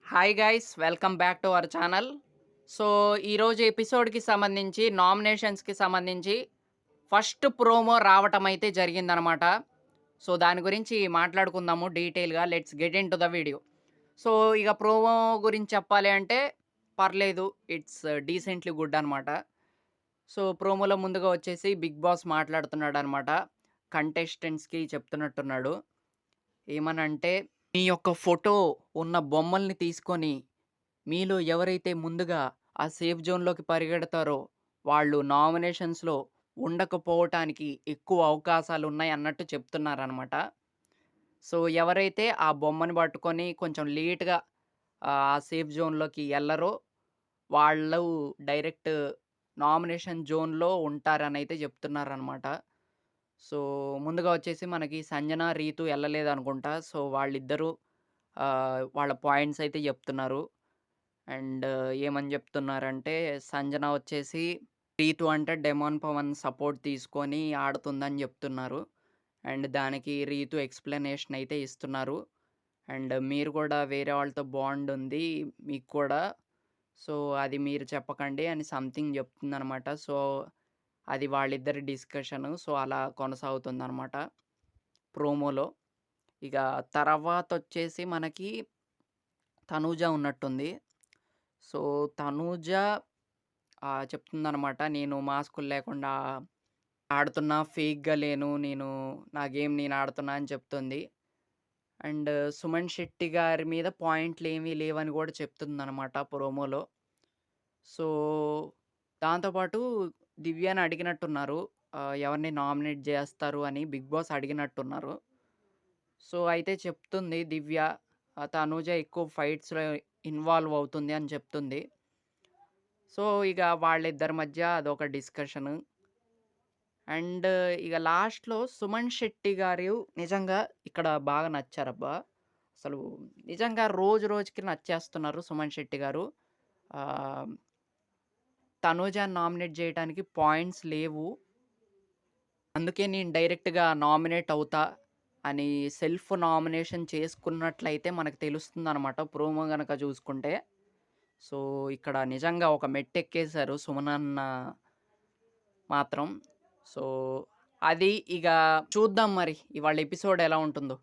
Hi guys welcome back to our channel. So, ఈరోజు ఎపిసోడ్‌కి సంబంధించి నామినేషన్స్‌కి సంబంధించి ఫస్ట్ ప్రోమో రావటం అయితే జరిగిందనమాట. సో, దాని గురించి మాట్లాడుకుందాము డీటెయిల్‌గా. Let's get into the video. So, ఇక ప్రోమో గురించి చెప్పాలి అంటే పర్లేదు. ఇట్స్ డీసెంట్‌లీ గుడ్ అనమాట. సో, ప్రోమోలో ముందుగా వచ్చేసి బిగ్ బాస్ మాట్లాడుతున్నాడనమాట. కంటెస్టెంట్స్‌కి చెప్తున్నట్టున్నాడు. ఏమనంటే, "మీ యొక్క ఫోటో ఉన్న బొమ్మల్ని తీసుకొని మీలో ఎవరైతే ముందుగా ఆ సేఫ్ జోన్‌లోకి పరిగెడతారో, వాళ్ళు నామినేషన్స్‌లో ఉండకపోవటానికి ఎక్కువ అవకాశాలున్నాయి" అన్నట్టు చెప్తున్నారనమాట. సో, ఎవరైతే ఆ బొమ్మని పట్టుకొని కొంచెం లేట్‌గా ఆ సేఫ్ జోన్‌లోకి ఎళ్లరో, వాళ్ళు డైరెక్ట్ నామినేషన్ జోన్‌లో ఉంటారనైతే చెప్తున్నారనమాట. సో, ముందుగా వచ్చేసి మనకి సంజన, రీతు ఎళ్ళలేదనుకుంటా. సో, వాళ్ళిద్దరూ వాళ్ళ పాయింట్స్ అయితే చెప్తున్నారు. అండ్ ఏమని జెప్తున్నారంటే, సంజన వచ్చేసి రీతు అంటే డెమాన్ పవన్ సపోర్ట్ తీసుకొని ఆడుతుందని జెప్తున్నారు. అండ్ దానికి రీతు ఎక్స్‌ప్లనేషన్ అయితే ఇస్తున్నారు. అండ్ మీరు కూడా వేరే వాళ్ళతో బాండ్ ఉంది మీకు కూడా. సో, అది మీరు చెప్పకండి అని సంథింగ్ జెప్తుందనమాట. సో, అది వాళ్ళిద్దరి డిస్కషను. సో, అలా కొనసాగుతుందనమాట ప్రోమోలో. ఇక తర్వాతొచ్చేసి మనకి తనూజ ఉన్నట్టుంది. సో, తనూజ చెప్తుందనమాట. నేను మాస్కులు లేకుండా ఆడుతున్నా, ఫేక్‌గా లేను. నా గేమ్ నేను ఆడుతున్నా అని చెప్తుంది. అండ్ సుమన్ శెట్టి గారి మీద పాయింట్‌లేమీ లేవని గూడా చెప్తుందనమాట ప్రోమోలో. సో, దాంతో పాటు దివ్యని అడిగినట్టున్నారు. ఎవరిని నామినేట్ జేస్తారు అని బిగ్ బాస్ అడిగినట్టున్నారు. సో, అయితే చెప్తుంది దివ్య తనూజ ఎక్కువ ఫైట్స్‌లో ఇన్వాల్వ్ అవుతుంది అని చెప్తుంది. సో, ఇక వాళ్ళిద్దరి మధ్య అదొక డిస్కషను. అండ్ ఇగ లాస్ట్‌లో సుమన్ శెట్టి గారు నిజంగా ఇక్కడ బాగా నచ్చారబ్బా! అసలు నిజంగా రోజు రోజుకి నచ్చేస్తున్నారు సుమన్ శెట్టి గారు. ఆహ్, తనూజాని నామినేట్ జేయటానికి పాయింట్స్ లేవు. అందుకే నేను డైరెక్ట్‌గా నామినేట్ అవుతా అని సెల్ఫ్ నామినేషన్ చేసుకున్నట్లయితే మనకు తెలుస్తుందనమాట ప్రోమో గనక జూసుకుంటే. సో, ఇక్కడ నిజంగా ఒక మెట్టెక్కేసారు సుమనన్న మాత్రం. సో, అది ఇగ చూద్దాం మరి ఇవాళ ఎపిసోడ్ ఎలా ఉంటుందో.